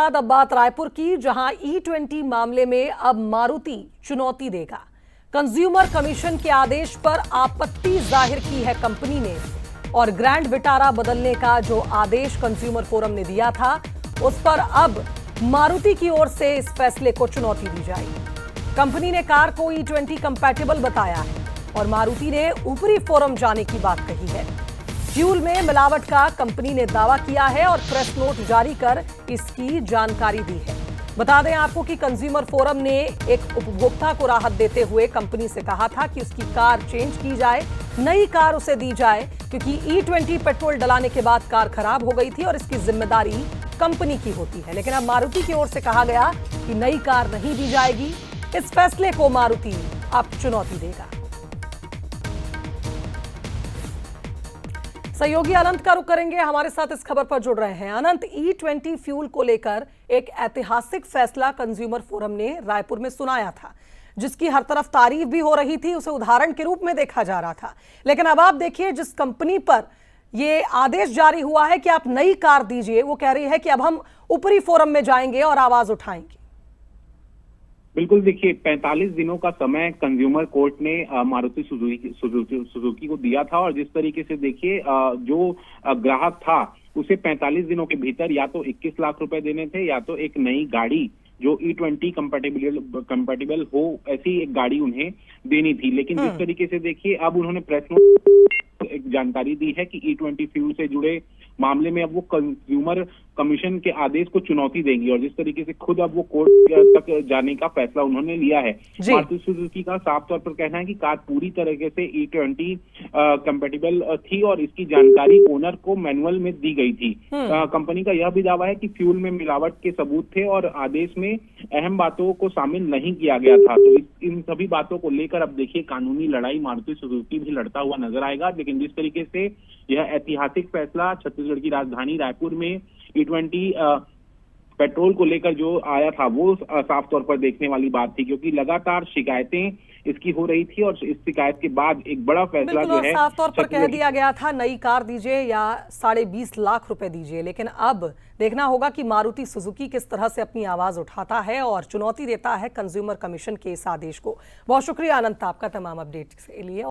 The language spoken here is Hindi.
बाद अब बात रायपुर की, जहां E20 मामले में अब मारुति चुनौती देगा। कंज्यूमर कमीशन के आदेश पर आपत्ति जाहिर की है कंपनी ने और ग्रैंड विटारा बदलने का जो आदेश कंज्यूमर फोरम ने दिया था उस पर अब मारुति की ओर से इस फैसले को चुनौती दी जाएगी। कंपनी ने कार को E20 कंपैटिबल बताया है और मारुति ने ऊपरी फोरम जाने की बात कही है। फ्यूल में मिलावट का कंपनी ने दावा किया है और प्रेस नोट जारी कर इसकी जानकारी दी है। बता दें आपको कि कंज्यूमर फोरम ने एक उपभोक्ता को राहत देते हुए कंपनी से कहा था कि उसकी कार चेंज की जाए, नई कार उसे दी जाए, क्योंकि E20 पेट्रोल डलाने के बाद कार खराब हो गई थी और इसकी जिम्मेदारी कंपनी की होती है। लेकिन अब मारुति की ओर से कहा गया कि नई कार नहीं दी जाएगी। इस फैसले को मारुति अब चुनौती देगा। सहयोगी अनंत का रुख करेंगे, हमारे साथ इस खबर पर जुड़ रहे हैं। अनंत, E20 फ्यूल को लेकर एक ऐतिहासिक फैसला कंज्यूमर फोरम ने रायपुर में सुनाया था, जिसकी हर तरफ तारीफ भी हो रही थी, उसे उदाहरण के रूप में देखा जा रहा था। लेकिन अब आप देखिए, जिस कंपनी पर ये आदेश जारी हुआ है कि आप नई कार दीजिए, वो कह रही है कि अब हम ऊपरी फोरम में जाएंगे और आवाज उठाएंगे। बिल्कुल, देखिए 45 दिनों का समय कंज्यूमर कोर्ट ने मारुति सुजुकी को दिया था और जिस तरीके से देखिए जो ग्राहक था उसे 45 दिनों के भीतर या तो 21 लाख रुपए देने थे या तो एक नई गाड़ी जो E20 कंपैटिबल हो ऐसी एक गाड़ी उन्हें देनी थी। लेकिन जिस तरीके से देखिए अब उन्होंने प्रेस नोट एक जानकारी दी है कि E20 फ्यूल से जुड़े मामले में अब वो कंज्यूमर कमीशन के आदेश को चुनौती देंगी और जिस तरीके से खुद अब वो कोर्ट तक जाने का फैसला उन्होंने लिया है। मारुति सुजुकी का साफ तौर पर कहना है कि कार पूरी तरीके से E20 कंपैटिबल थी और इसकी जानकारी ओनर को मैनुअल में दी गई थी। कंपनी का यह भी दावा है कि फ्यूल में मिलावट के सबूत थे और आदेश में अहम बातों को शामिल नहीं किया गया था। तो इन सभी बातों को लेकर अब देखिए कानूनी लड़ाई मारुति सुजुकी भी लड़ता हुआ नजर आएगा। लेकिन जिस तरीके से यह ऐतिहासिक फैसला छत्तीसगढ़ की राजधानी रायपुर में E20 पेट्रोल को लेकर जो आया था वो साफ तौर पर देखने वाली बात थी, क्योंकि लगातार शिकायतें इसकी हो रही थी और इस शिकायत के बाद एक बड़ा फैसला जो है साफ तौर पर कह दिया गया था नई कार दीजिए या 20.5 लाख रुपए दीजिए। लेकिन अब देखना होगा कि मारुति सुजुकी किस तरह से अपनी आवाज उठाता है और चुनौती देता है कंज्यूमर कमीशन के इस आदेश को। बहुत शुक्रिया अनंत आपका तमाम अपडेट के लिए।